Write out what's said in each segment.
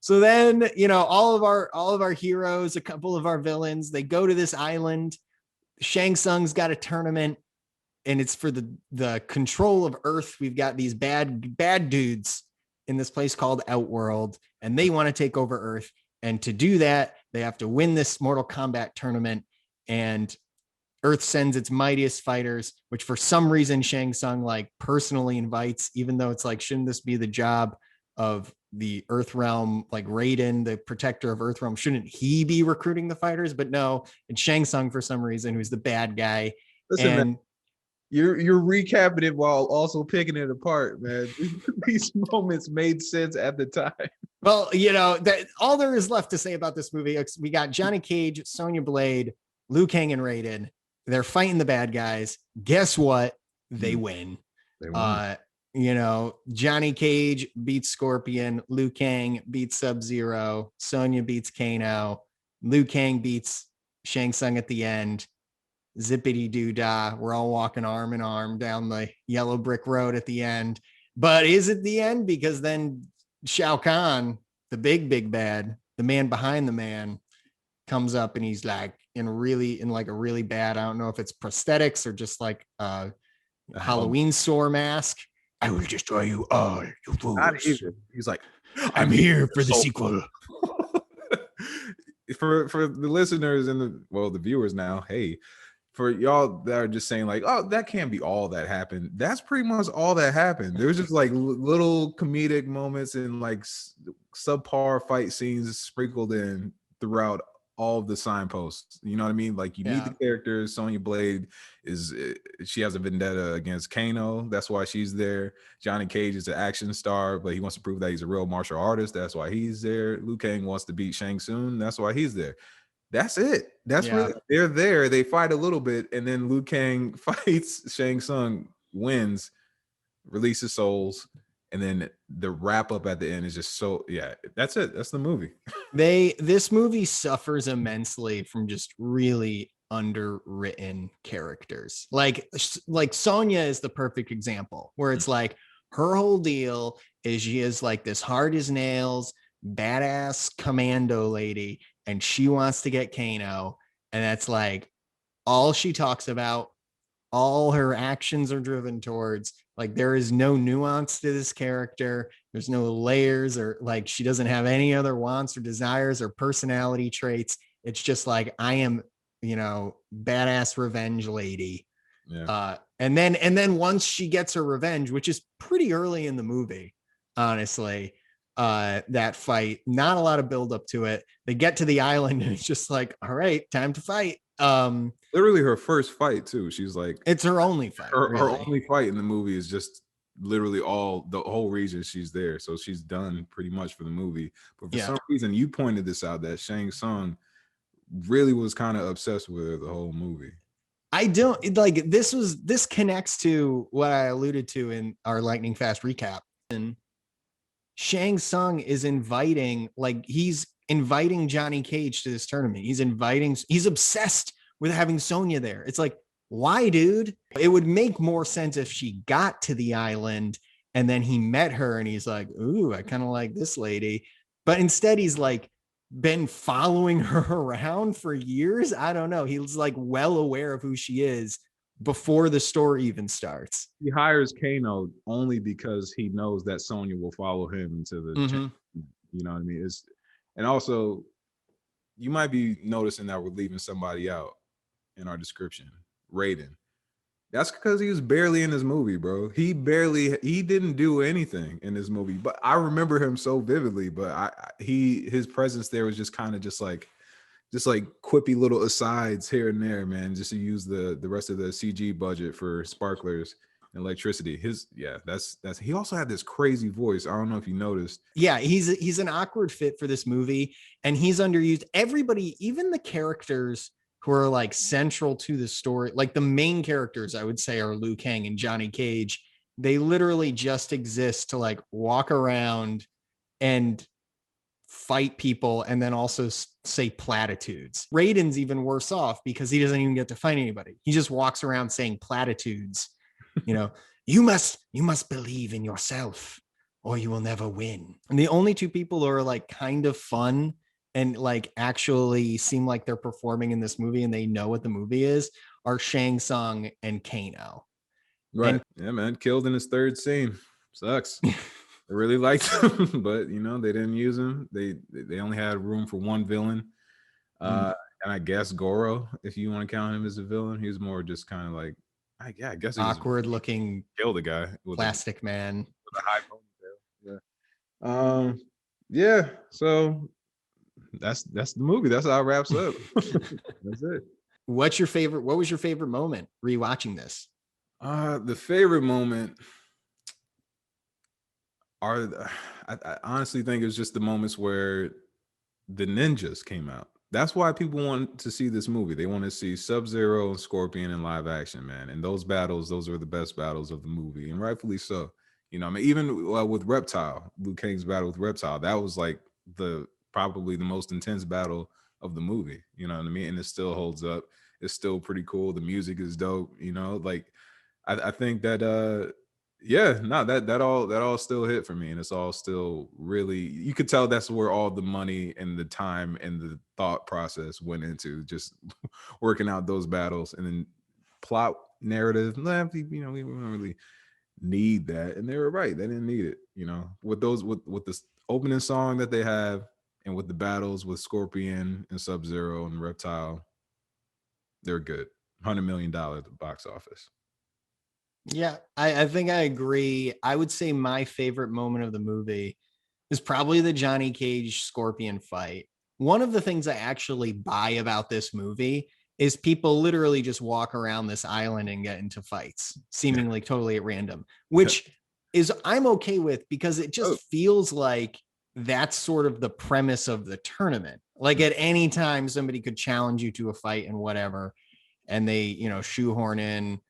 So then, all of our heroes, a couple of our villains, they go to this island. Shang Tsung's got a tournament, and it's for the control of Earth. We've got these bad dudes in this place called Outworld, and they want to take over Earth. And to do that, they have to win this Mortal Kombat tournament. And Earth sends its mightiest fighters, which for some reason Shang Tsung like personally invites, even though it's like, shouldn't this be the job of the Earth Realm, like Raiden, the protector of Earth Realm? Shouldn't he be recruiting the fighters? But no, it's Shang Tsung for some reason, who's the bad guy. Listen, man, you're recapping it while also picking it apart, man. These moments made sense at the time. Well, that all there is left to say about this movie. We got Johnny Cage, Sonya Blade, Liu Kang, and Raiden. They're fighting the bad guys. Guess what? They win. They won. Johnny Cage beats Scorpion. Liu Kang beats Sub-Zero. Sonya beats Kano. Liu Kang beats Shang Tsung at the end. Zippity doo dah. We're all walking arm in arm down the yellow brick road at the end. But is it the end? Because then Shao Kahn, the big bad, the man behind the man, comes up, and he's like in a really bad, I don't know if it's prosthetics or just like a Halloween store mask. I will destroy you all, you fools. He's like, I'm here for the sequel. for the listeners and the viewers now, hey, for y'all that are just saying like, oh, that can't be all that happened. That's pretty much all that happened. There's just like little comedic moments and like subpar fight scenes sprinkled in throughout all of the signposts. You know what I mean? Like you meet the characters. Sonya Blade she has a vendetta against Kano. That's why she's there. Johnny Cage is an action star, but he wants to prove that he's a real martial artist. That's why he's there. Liu Kang wants to beat Shang Tsung. That's why he's there. That's it. Really, they're there. They fight a little bit, and then Liu Kang fights Shang Tsung, wins, releases souls, and then the wrap up at the end is just that's it. That's the movie. This movie suffers immensely from just really underwritten characters. Like Sonya is the perfect example, where it's like her whole deal is she is like this hard as nails, badass commando lady, and she wants to get Kano, and that's like all she talks about. All her actions are driven towards. Like there is no nuance to this character. There's no layers, or like she doesn't have any other wants or desires or personality traits. It's just like, I am, badass revenge lady. Yeah. And then once she gets her revenge, which is pretty early in the movie, honestly, that fight, not a lot of build up to it. They get to the island and it's just like, all right, time to fight. Literally her first fight too. She's like, it's her only fight. Her only fight in the movie is just literally the whole region she's there. So she's done pretty much for the movie. But for some reason, you pointed this out, that Shang Tsung really was kind of obsessed with her the whole movie. I don't like this connects to what I alluded to in our lightning fast recap. And Shang Tsung is he's inviting Johnny Cage to this tournament. He's obsessed with having Sonya there. It's like, why, dude? It would make more sense if she got to the island and then he met her and he's like, ooh, I kind of like this lady. But instead he's like been following her around for years. I don't know. He's like well aware of who she is before the story even starts. He hires Kano only because he knows that Sonya will follow him into the you know what I mean? And also, you might be noticing that we're leaving somebody out in our description, Raiden. That's because he was barely in this movie, bro. He didn't do anything in this movie, but I remember him so vividly. But his presence there was just kind of just like quippy little asides here and there, man, just to use the rest of the CG budget for sparklers and electricity. That's he also had this crazy voice. I don't know if you noticed. Yeah, he's an awkward fit for this movie, and he's underused. Everybody, even the characters who are like central to the story, like the main characters, I would say, are Liu Kang and Johnny Cage. They literally just exist to like walk around and fight people and then also say platitudes. Raiden's even worse off because he doesn't even get to fight anybody. He just walks around saying platitudes. You must believe in yourself. or you will never win. And the only two people who are like kind of fun and like actually seem like they're performing in this movie and they know what the movie is are Shang Tsung and Kano. Right. And yeah, man. Killed in his third scene. Sucks. I really liked him, but you know, they didn't use him. They only had room for one villain. And I guess Goro, if you want to count him as a villain, he was more just kind of like, I guess he awkward looking killed the guy with plastic man. with a high ponytail. Yeah. Yeah. So that's the movie. That's how it wraps up. That's it. What was your favorite moment rewatching this? The favorite moment are I honestly think it was just the moments where the ninjas came out. That's why people want to see this movie. They want to see Sub-Zero and Scorpion in live action, man. And those battles, those were the best battles of the movie, and rightfully so. You know, I mean, even with Reptile, Liu Kang's battle with Reptile, that was like probably the most intense battle of the movie. You know what I mean? And it still holds up. It's still pretty cool. The music is dope. You know, like I think that yeah, no, that all still hit for me, and it's all still really, you could tell that's where all the money and the time and the thought process went into just working out those battles. And then plot narrative, you know, we don't really need that, and they were right, they didn't need it, you know, with this opening song that they have, and with the battles with Scorpion and Sub-Zero and Reptile, they're good. $100 million at the box office. Yeah, I think I agree. I would say my favorite moment of the movie is probably the Johnny Cage Scorpion fight. One of the things I actually buy about this movie is people literally just walk around this island and get into fights, seemingly totally at random, which is I'm okay with, because it just feels like that's sort of the premise of the tournament. Like at any time somebody could challenge you to a fight and whatever, and they, you know, shoehorn in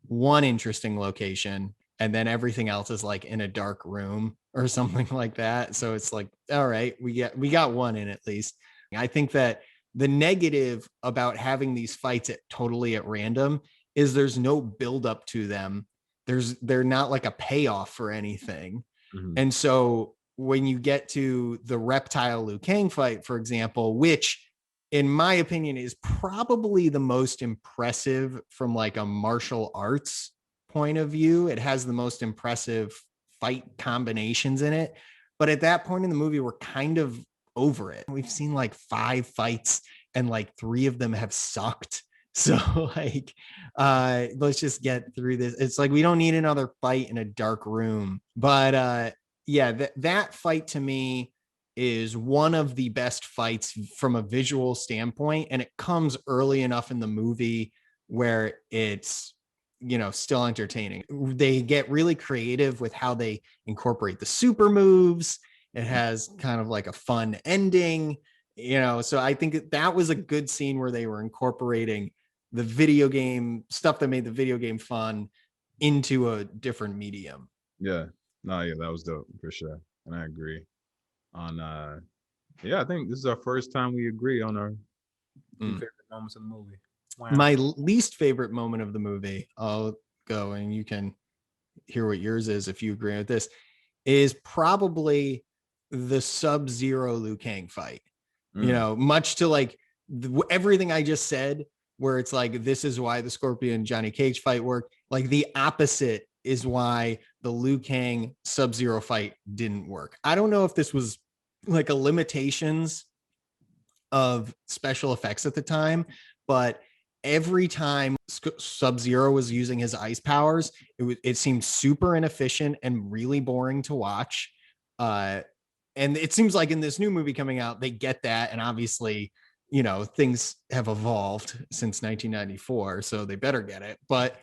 one interesting location and then everything else is like in a dark room or something like that. So it's like, all right, we got one in at least. I think that the negative about having these fights totally at random is there's no build up to them. They're not like a payoff for anything. Mhm. And so when you get to the Reptile Liu Kang fight, for example, which in my opinion is probably the most impressive from like a martial arts point of view. It has the most impressive fight combinations in it. But at that point in the movie, we're kind of over it. We've seen like 5 fights and like 3 of them have sucked. So like, let's just get through this. It's like, we don't need another fight in a dark room. But yeah, that fight to me is one of the best fights from a visual standpoint, and it comes early enough in the movie where it's, you know, still entertaining. They get really creative with how they incorporate the super moves. It has kind of like a fun ending, you know. So I think that was a good scene where they were incorporating the video game stuff that made the video game fun into a different medium. Yeah, no, yeah, that was dope for sure, and I agree on yeah, I think this is our first time we agree on our favorite moments of the movie. Wow. My least favorite moment of the movie, I'll go and you can hear what yours is if you agree with this, is probably the Sub-Zero Liu Kang fight. You know, much to like everything I just said, where it's like, this is why the Scorpion Johnny Cage fight worked. Like the opposite is why the Liu Kang Sub-Zero fight didn't work. I don't know if this was like a limitations of special effects at the time, but every time Sub-Zero was using his ice powers, it seemed super inefficient and really boring to watch. And it seems like in this new movie coming out, they get that, and obviously, you know, things have evolved since 1994, so they better get it. But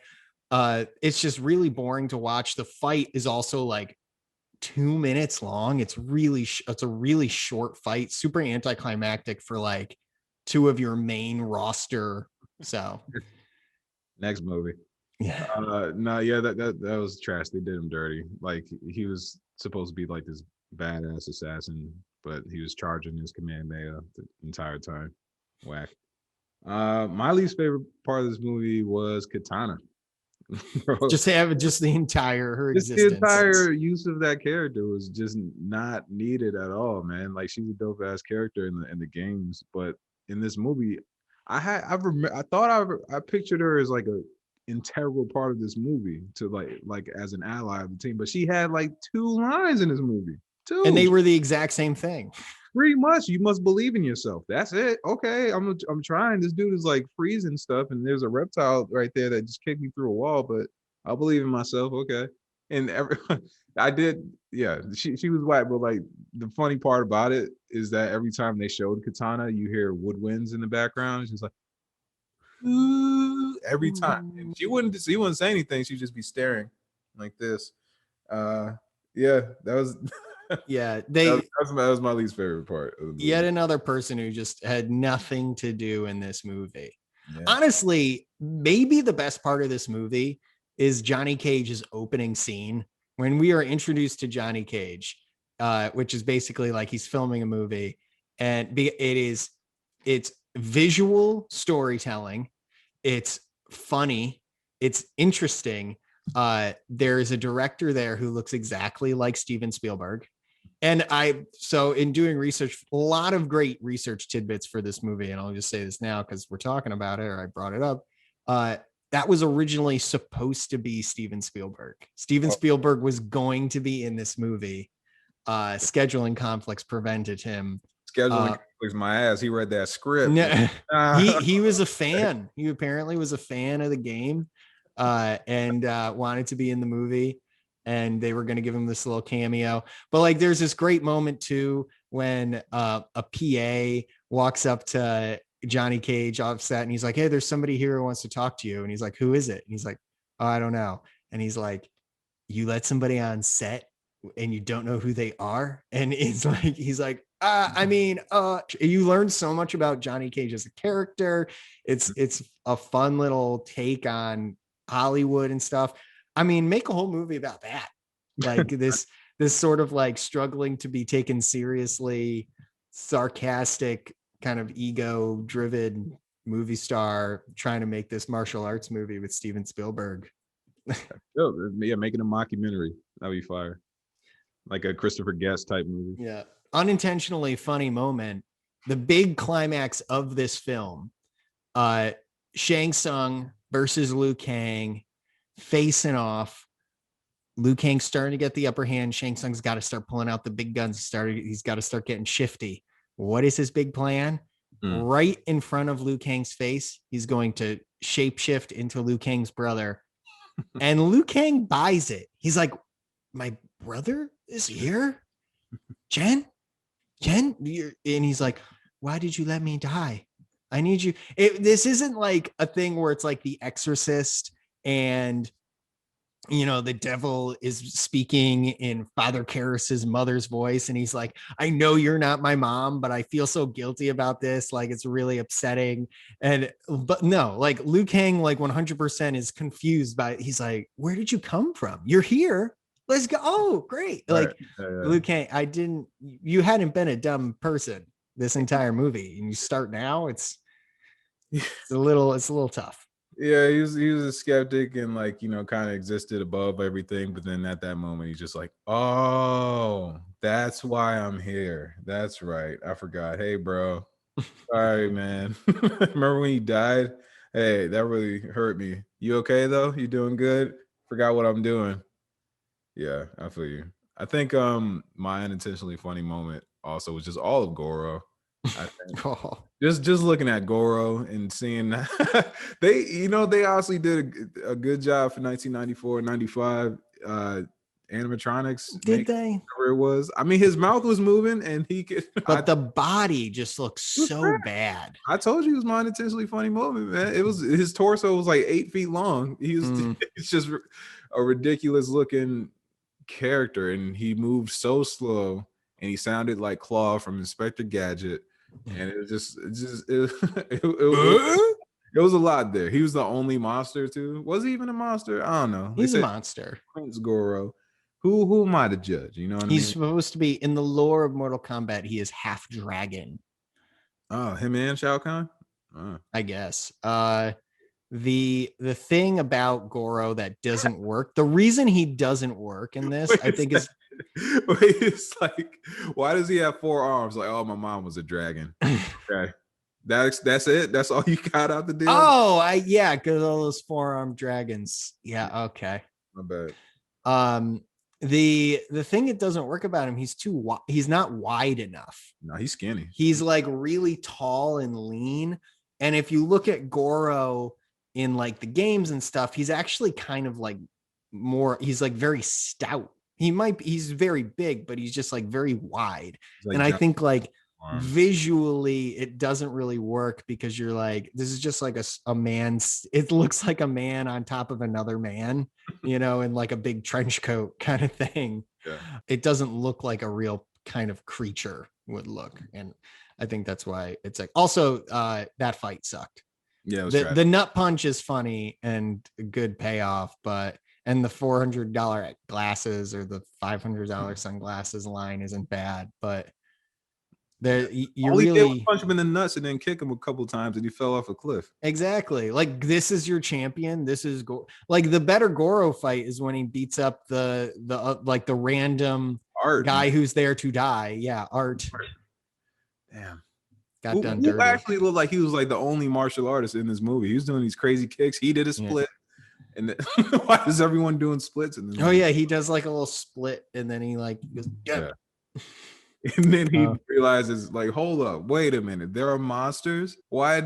it's just really boring to watch. The fight is also like 2 minutes long. It's a really short fight, super anticlimactic for like 2 of your main roster. So Next movie. yeah. No, yeah, that was trash. They did him dirty. Like, he was supposed to be like this badass assassin, but he was charging his Kamehameha the entire time. Whack. My least favorite part of this movie was Katana. Just have just the entire her Just existence. the entire use of that character was just not needed at all, man. Like she's a dope ass character in the games, but in this movie, I pictured her as like a integral part of this movie to like as an ally of the team, but she had like 2 lines in this movie. And they were the exact same thing. Pretty much, you must believe in yourself. That's it. Okay, I'm trying. This dude is like freezing stuff, and there's a reptile right there that just kicked me through a wall, but I believe in myself. Okay, and I did. Yeah, she was white, but like the funny part about it is that every time they showed Katana, you hear woodwinds in the background. It's just like ooh, every time, and she wouldn't say anything. She'd just be staring like this. Yeah, that was. Yeah, that was my least favorite part of the movie. Yet another person who just had nothing to do in this movie. Yeah. Honestly, maybe the best part of this movie is Johnny Cage's opening scene when we are introduced to Johnny Cage, which is basically like he's filming a movie, and it's visual storytelling, it's funny, it's interesting. There's a director there who looks exactly like Steven Spielberg. And so in doing research, a lot of great research tidbits for this movie, and I'll just say this now because we're talking about it, or I brought it up. That was originally supposed to be Steven Spielberg. Steven Spielberg was going to be in this movie. Scheduling conflicts prevented him. Scheduling conflicts, my ass. He read that script. He was a fan. He apparently was a fan of the game, and wanted to be in the movie. And they were going to give him this little cameo. But like, there's this great moment too, when a PA walks up to Johnny Cage offset and he's like, hey, there's somebody here who wants to talk to you. And he's like, who is it? And he's like, oh, I don't know. And he's like, you let somebody on set and you don't know who they are? And he's like, you learn so much about Johnny Cage as a character. It's a fun little take on Hollywood and stuff. I mean, make a whole movie about that. Like this sort of like struggling to be taken seriously, sarcastic, kind of ego driven movie star trying to make this martial arts movie with Steven Spielberg. Yeah, making a mockumentary. That'd be fire. Like a Christopher Guest type movie. Yeah. Unintentionally funny moment. The big climax of this film, Shang Tsung versus Liu Kang, facing off. Liu Kang's starting to get the upper hand. Shang Tsung's got to start pulling out the big guns. He's got to start getting shifty. What is his big plan? Right in front of Liu Kang's face, he's going to shapeshift into Liu Kang's brother. And Liu Kang buys it. He's like, my brother is here? Jen? And he's like, why did you let me die? I need you. This isn't like a thing where it's like The Exorcist and the devil is speaking in Father Karras's mother's voice, and he's like, I know you're not my mom, but I feel so guilty about this, like it's really upsetting. But no, like Liu Kang like 100% is confused by, he's like, where did you come from? You're here, let's go. Oh, great. Like Liu Kang, you hadn't been a dumb person this entire movie, and you start now, it's a little tough. Yeah, he was a skeptic and like, kind of existed above everything. But then at that moment, he's just like, oh, that's why I'm here. That's right. I forgot. Hey, bro. Sorry, man. Remember when you died? Hey, that really hurt me. You okay though? You doing good? Forgot what I'm doing. Yeah, I feel you. I think my unintentionally funny moment also was just all of Goro. I think. Just looking at Goro and seeing that they honestly did a good job for 1994 and 95 animatronics. Did they? Whatever it was. I mean, his mouth was moving and he could, but the body just looks so bad. I told you it was my unintentionally funny moment, man. It was, his torso was like 8 feet long. It's just a ridiculous looking character, and he moved so slow, and he sounded like Claw from Inspector Gadget. And it was it was a lot there. He was the only monster too. Was he even a monster? I don't know. He's a monster. Prince Goro. Who am I to judge? You know what I mean? He's supposed to be, in the lore of Mortal Kombat, he is half dragon. Oh, him and Shao Kahn? I guess. the thing about Goro that doesn't work, the reason he doesn't work in this, I think is it's like, why does he have 4 arms? Like, oh, my mom was a dragon. Okay. That's it. That's all you got out the deal. Oh, because all those 4-armed dragons. Yeah, okay. My bad. The thing that doesn't work about him, he's not wide enough. No, he's skinny. He's like really tall and lean. And if you look at Goro in like the games and stuff, he's actually kind of like he's like very stout. He's very big, but he's just like very wide. Like, and I think like visually it doesn't really work because you're like, this is just like a man's, it looks like a man on top of another man, in like a big trench coat kind of thing. Yeah. It doesn't look like a real kind of creature would look. And I think that's why it's like, also that fight sucked. Yeah, the nut punch is funny and a good payoff, and the $400 glasses or the $500 sunglasses line isn't bad, but you only really punch him in the nuts and then kick him a couple times and he fell off a cliff. Exactly. Like, this is your champion. This is like the better Goro fight is when he beats up the like the random Art guy who's there to die. Yeah, Art. Damn. Got done dirty. Who actually looked like he was like the only martial artist in this movie. He was doing these crazy kicks. He did a split. Yeah. And then, why is everyone doing splits in this movie? Yeah, he does like a little split and then he like goes, yeah. And then he realizes, like, hold up, wait a minute, there are monsters. Why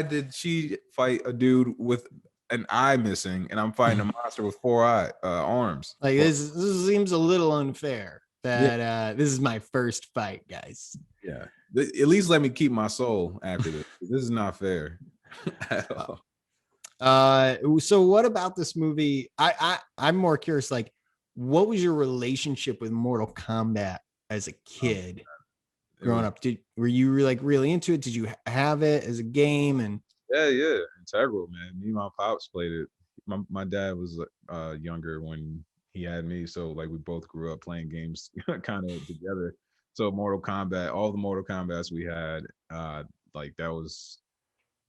did she fight a dude with an eye missing, and I'm fighting a monster with 4 arms? Like, this seems a little unfair. That this is my first fight, guys. Yeah, at least let me keep my soul after this. This is not fair at all. So what about this movie? I'm more curious. Like, what was your relationship with Mortal Kombat as a kid growing up? Were you like really into it? Did you have it as a game? And yeah, integral, man. Me and my pops played it. My dad was younger when he had me, so like we both grew up playing games kind of together. So Mortal Kombat, all the Mortal Kombats we had, like that was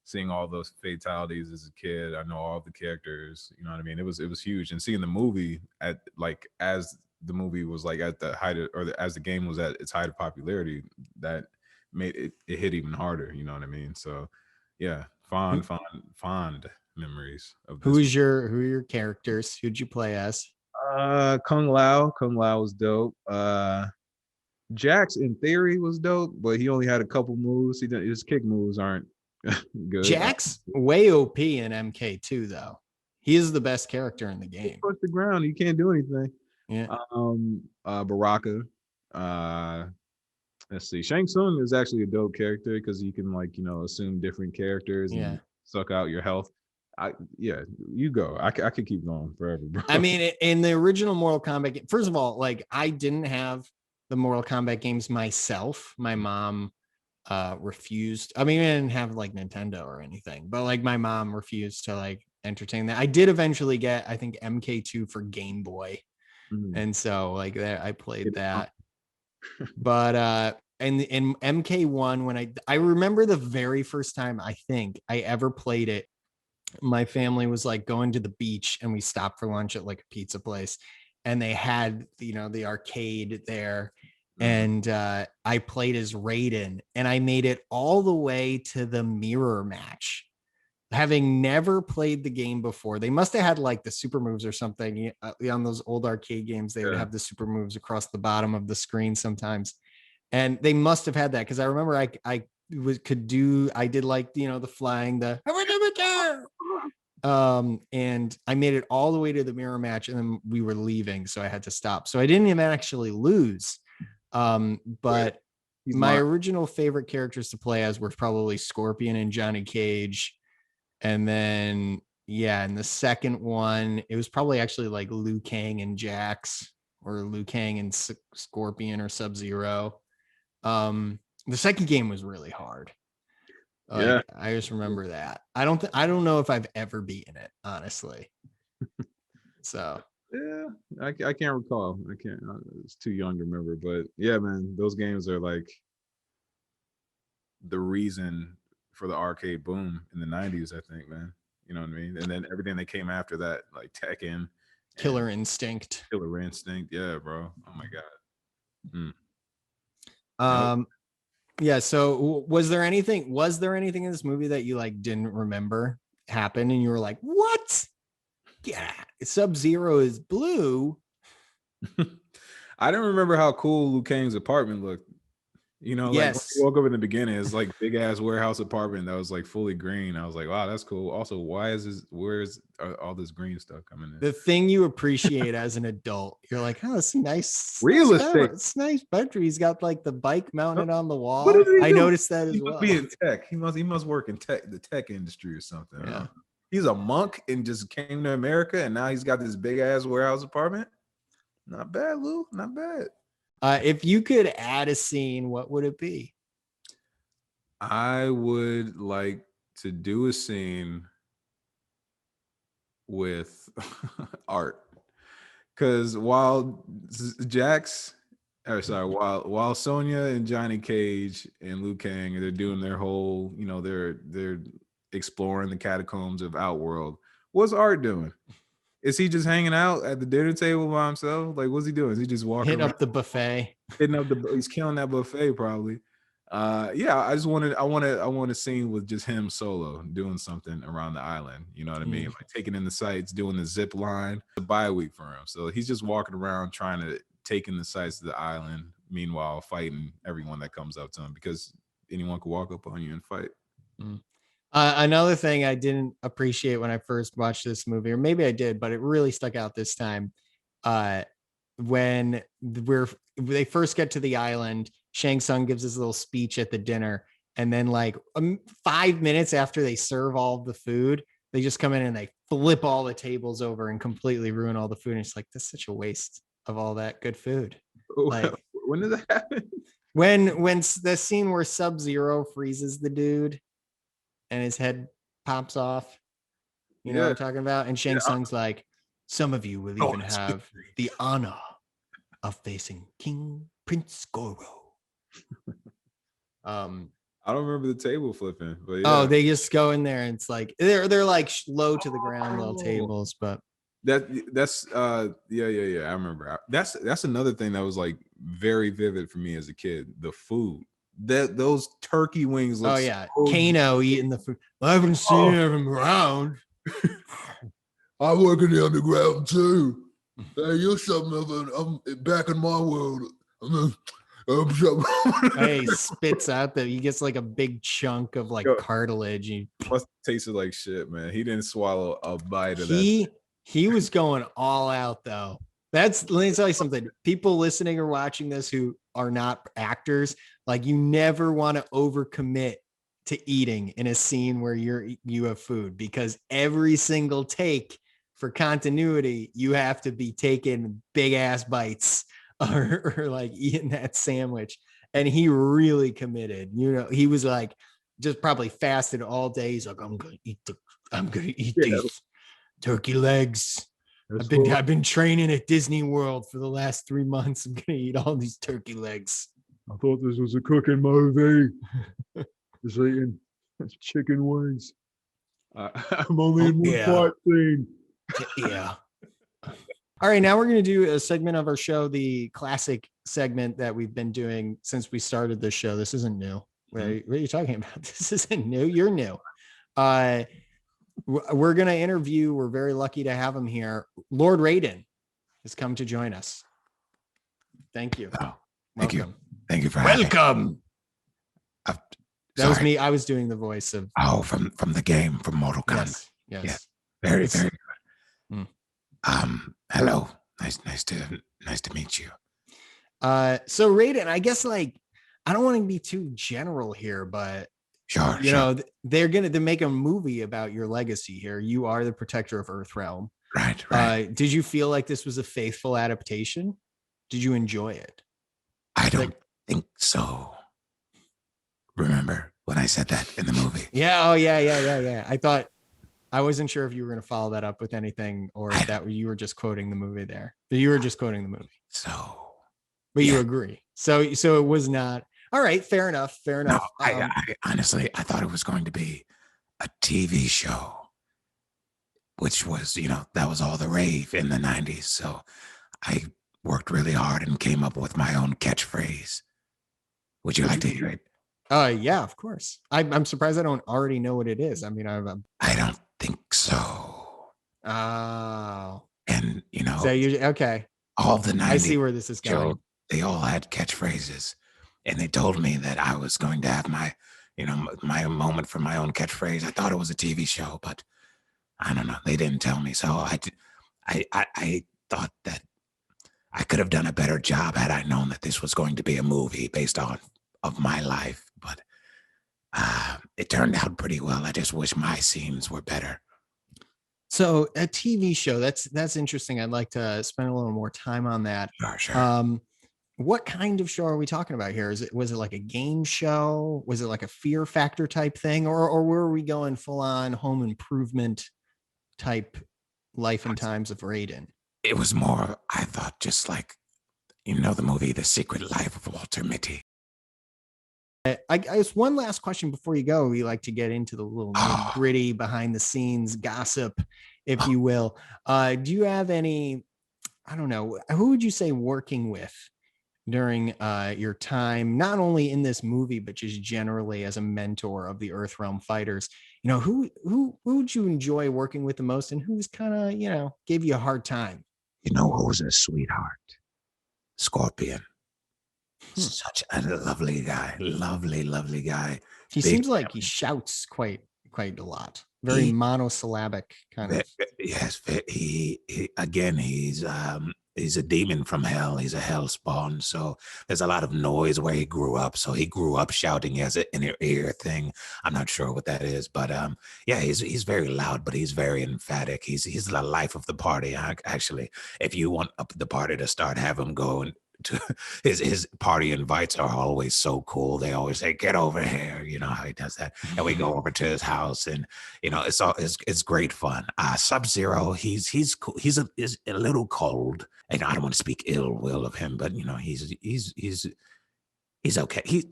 seeing all those fatalities as a kid. I know all the characters, you know what I mean? It was huge. And seeing the movie at like as the movie was like at the height of, as the game was at its height of popularity, that made it hit even harder, you know what I mean? So yeah, fond memories of this. Who are your characters? Who'd you play as? Kung Lao was dope. Jax in theory was dope, but he only had a couple moves. His kick moves aren't good. Jax way OP in MK2 though. He is the best character in the game. Push the ground, you can't do anything. Yeah. Baraka. Let's see. Shang Tsung is actually a dope character because you can assume different characters and suck out your health. You go. I could keep going forever, bro. I mean, in the original Mortal Kombat, first of all, like I didn't have the Mortal Kombat games myself. My mom refused. I mean, I didn't have like Nintendo or anything, but like my mom refused to like entertain that. I did eventually get, I think, MK2 for Game Boy. And so like that, I played that. But and in MK1, when I remember the very first time I think I ever played it, my family was like going to the beach and we stopped for lunch at like a pizza place and they had, the arcade there. And I played as Raiden and I made it all the way to the mirror match. Having never played the game before, they must have had like the super moves or something on those old arcade games. They would have the super moves across the bottom of the screen sometimes. And they must have had that because I remember I did like, the flying, and I made it all the way to the mirror match and then we were leaving. So I had to stop. So I didn't even actually lose. But my original favorite characters to play as were probably Scorpion and Johnny Cage. And then, in the second one, it was probably actually like Liu Kang and Jax or Liu Kang and Scorpion or Sub-Zero. The second game was really hard. I just remember that. I don't know if I've ever beaten it, honestly. So I can't recall. I can't. It's too young to remember. But yeah, man, those games are like the reason for the arcade boom in the 90s, I think, man. You know what I mean? And then everything that came after that, like Tekken, Killer Instinct. Killer Instinct. Yeah, bro. Oh my god. Yeah. So was there anything in this movie that you like didn't remember happened and you were like, what? Yeah, Sub-Zero is blue. I didn't remember how cool Liu Kang's apartment looked. You know, like when you woke up in the beginning, it's like big ass warehouse apartment that was like fully green. I was like, wow, that's cool. Also, where's all this green stuff coming in? The thing you appreciate as an adult, you're like, oh, it's nice real estate. It's nice bedroom. He's got like the bike mounted on the wall. What did he I do? noticed that as he well. Must be in tech. He must work in the tech industry or something. Yeah. He's a monk and just came to America, and now he's got this big ass warehouse apartment. Not bad, Lou. Not bad. If you could add a scene, what would it be? I would like to do a scene with art, because while Sonya and Johnny Cage and Liu Kang, they're doing their whole, you know, they're exploring the catacombs of Outworld. What's Art doing? Is he just hanging out at the dinner table by himself? Like, what's he doing? Is he just walking hitting up the buffet? He's killing that buffet probably. Yeah, I want a scene with just him solo doing something around the island. You know what I mean? Like taking in the sights, doing the zip line. It's a bye week for him, so he's just walking around trying to take in the sights of the island. Meanwhile, fighting everyone that comes up to him, because anyone could walk up on you and fight. Another thing I didn't appreciate when I first watched this movie, or maybe I did, but it really stuck out this time. When they first get to the island, Shang Tsung gives his little speech at the dinner, and then like 5 minutes after they serve all the food, they just come in and they flip all the tables over and completely ruin all the food. And it's like, that's such a waste of all that good food. Like, when did that happen? When the scene where Sub-Zero freezes the dude and his head pops off, you know what I'm talking about? And Shang Tsung's like, some of you will even have the honor of facing King Prince Goro. I don't remember the table flipping, but yeah. Oh, they just go in there and it's like they're like low to the ground little tables, but that's yeah. I remember. That's another thing that was like very vivid for me as a kid. The food. Those turkey wings look Kano eating the food. I haven't seen him around. I work in the underground too. Hey, you're something of I'm back in my world. He spits out he gets like a big chunk of like cartilage. He must tasted like shit, man. He didn't swallow a bite of that. He was going all out though. Let me tell you something. People listening or watching this who are not actors, like, you never want to overcommit to eating in a scene where you have food, because every single take for continuity, you have to be taking big ass bites or like eating that sandwich. And he really committed. You know, he was like just probably fasted all day. He's like, I'm gonna eat these turkey legs. I've been training at Disney World for the last 3 months. I'm gonna eat all these turkey legs. I thought this was a cooking movie. Just eating chicken wings. I'm only in one part scene. Yeah. All right, now we're going to do a segment of our show, the classic segment that we've been doing since we started this show. This isn't new. What are you talking about? This isn't new. You're new. We're going to interview. We're very lucky to have him here. Lord Raiden has come to join us. Thank you. Oh, thank you. Thank you for welcome. That was me. I was doing the voice of from the game, from Mortal Kombat. Yes. Yeah. Very good. Hello. Nice to meet you. So Raiden, I guess, like, I don't want to be too general here, but sure. know, they're making a movie about your legacy here. You are the protector of Earthrealm. Right. Did you feel like this was a faithful adaptation? Did you enjoy it? I don't think so. Remember when I said that in the movie? Yeah. Oh, yeah. I wasn't sure if you were going to follow that up with anything, or if you were just quoting the movie there. But you were just quoting the movie. But you agree. So it was not. All right. Fair enough. No, I honestly, I thought it was going to be a TV show which was, that was all the rave in the 90s. So I worked really hard and came up with my own catchphrase. Would you like to hear it? Yeah, of course. I'm surprised I don't already know what it is. I mean, I don't think so. Oh, And, so you okay? all the 90s I see where this is going. show, they all had catchphrases. And they told me that I was going to have my, my moment for my own catchphrase. I thought it was a TV show, but I don't know. They didn't tell me. So I thought that I could have done a better job had I known that this was going to be a movie based on of my life. But it turned out pretty well. I just wish my scenes were better. So a TV show, that's interesting. I'd like to spend a little more time on that. Sure. What kind of show are we talking about here? Was it like a game show? Was it like a Fear Factor type thing? Or were we going full on Home Improvement type Life and Times of Raiden? It was more, I thought, just like, the movie The Secret Life of Walter Mitty. I guess one last question before you go. We like to get into the little gritty behind the scenes gossip, if you will. Do you have any, I don't know, who would you say working with during your time, not only in this movie, but just generally as a mentor of the Earthrealm fighters? Who would you enjoy working with the most, and who's kind of, gave you a hard time? Who's a sweetheart? Scorpion. Such a lovely guy. Lovely guy. He seems like he shouts quite a lot. Very monosyllabic kind of. Yes, he again, he's a demon from hell. He's a hell spawn. So there's a lot of noise where he grew up. So he grew up shouting as an inner ear thing. I'm not sure what that is, but yeah, he's very loud, but he's very emphatic. He's the life of the party. Actually, if you want the party to start, have him go and to his party invites are always so cool. They always say, "Get over here," you know how he does that, and we go over to his house, and it's great fun. Sub-Zero, he's cool. He's a little cold, and I don't want to speak ill will of him, but he's okay.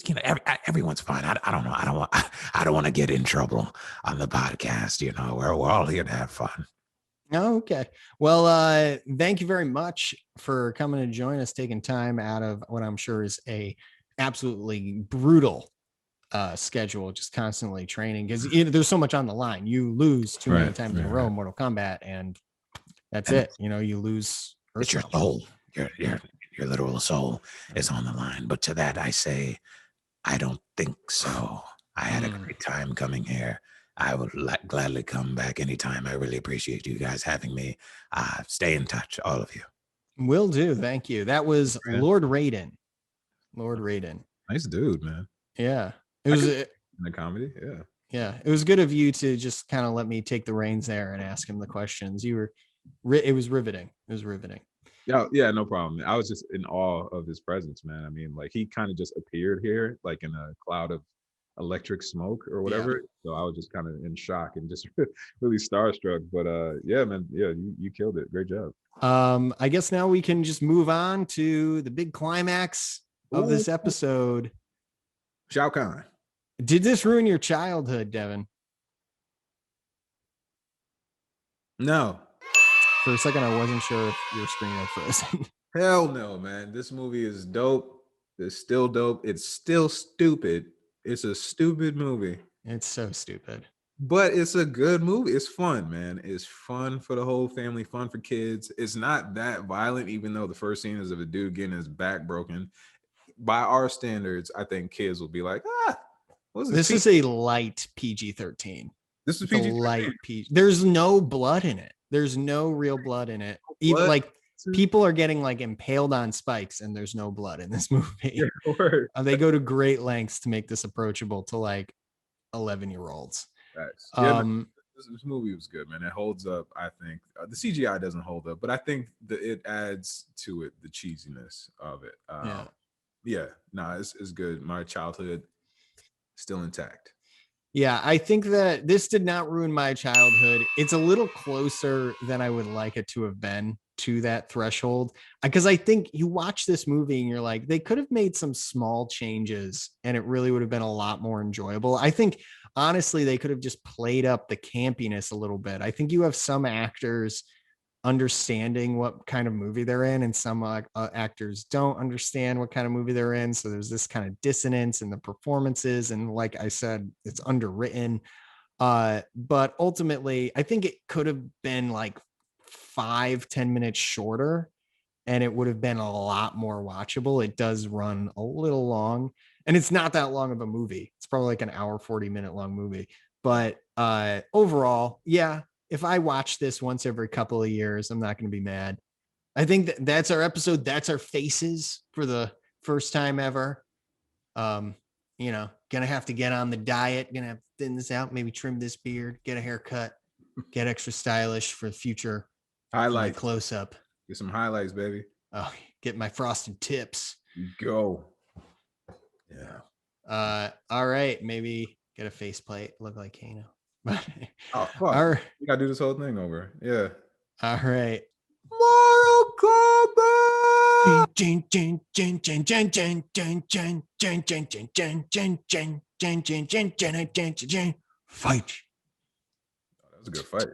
Everyone's fine. I don't know. I don't want to get in trouble on the podcast. We're all here to have fun. Oh, okay. Well, thank you very much for coming to join us, taking time out of what I'm sure is a absolutely brutal schedule, just constantly training, because there's so much on the line. You lose too many times in a row in Mortal Kombat, and that's it. You lose. It's your soul. Your literal soul is on the line. But to that, I say, I don't think so. I had a great time coming here. I would gladly come back anytime. I really appreciate you guys having me. Stay in touch, all of you. Will do. Thank you. That was Lord Raiden. Lord Raiden. Nice dude, man. Yeah. It was in the comedy. Yeah. Yeah. It was good of you to just kind of let me take the reins there and ask him the questions. It was riveting. It was riveting. Yeah, no problem. I was just in awe of his presence, man. I mean, like, he kind of just appeared here, like in a cloud of electric smoke or whatever. Yeah. So I was just kind of in shock and just really starstruck. But yeah, man, yeah, you killed it. Great job. I guess now we can just move on to the big climax of this episode. Shao Kahn. Did this ruin your childhood, Devin? No. For a second, I wasn't sure if your screen had frozen. Hell no, man. This movie is dope. It's still dope. It's still stupid. It's a stupid movie. It's so stupid. But it's a good movie. It's fun, man. It's fun for the whole family, fun for kids. It's not that violent, even though the first scene is of a dude getting his back broken. By our standards, I think kids will be like, what's this? This is a light PG-13. This is PG-13. Light PG. There's no blood in it. There's no real blood in it. Even like people are getting like impaled on spikes, and there's no blood in this movie. They go to great lengths to make this approachable to like 11-year-olds. Yeah, this movie was good, man. It holds up. I think the CGI doesn't hold up, but I think that it adds to it the cheesiness of it. It's good. My childhood still intact. Yeah, I think that this did not ruin my childhood. It's a little closer than I would like it to have been to that threshold, because I think you watch this movie and you're like, they could have made some small changes and it really would have been a lot more enjoyable. I think honestly, they could have just played up the campiness a little bit. I think you have some actors understanding what kind of movie they're in, and some actors don't understand what kind of movie they're in. So there's this kind of dissonance in the performances. And like I said, it's underwritten. But ultimately, I think it could have been like 5-10 minutes shorter, and it would have been a lot more watchable. It does run a little long, and it's not that long of a movie. It's probably like an hour, 40-minute long movie. But overall, yeah, if I watch this once every couple of years, I'm not going to be mad. I think that's our episode. That's our faces for the first time ever. Gonna have to get on the diet, gonna have to thin this out, maybe trim this beard, get a haircut, get extra stylish for the future. Highlights. Close up. Get some highlights, baby. Oh, get my frosted tips. Go. Yeah. All right. Maybe get a faceplate, look like Kano. Oh, fuck. All right. We gotta do this whole thing over. Yeah. All right. Mortal Kombat. Fight. That was a good fight.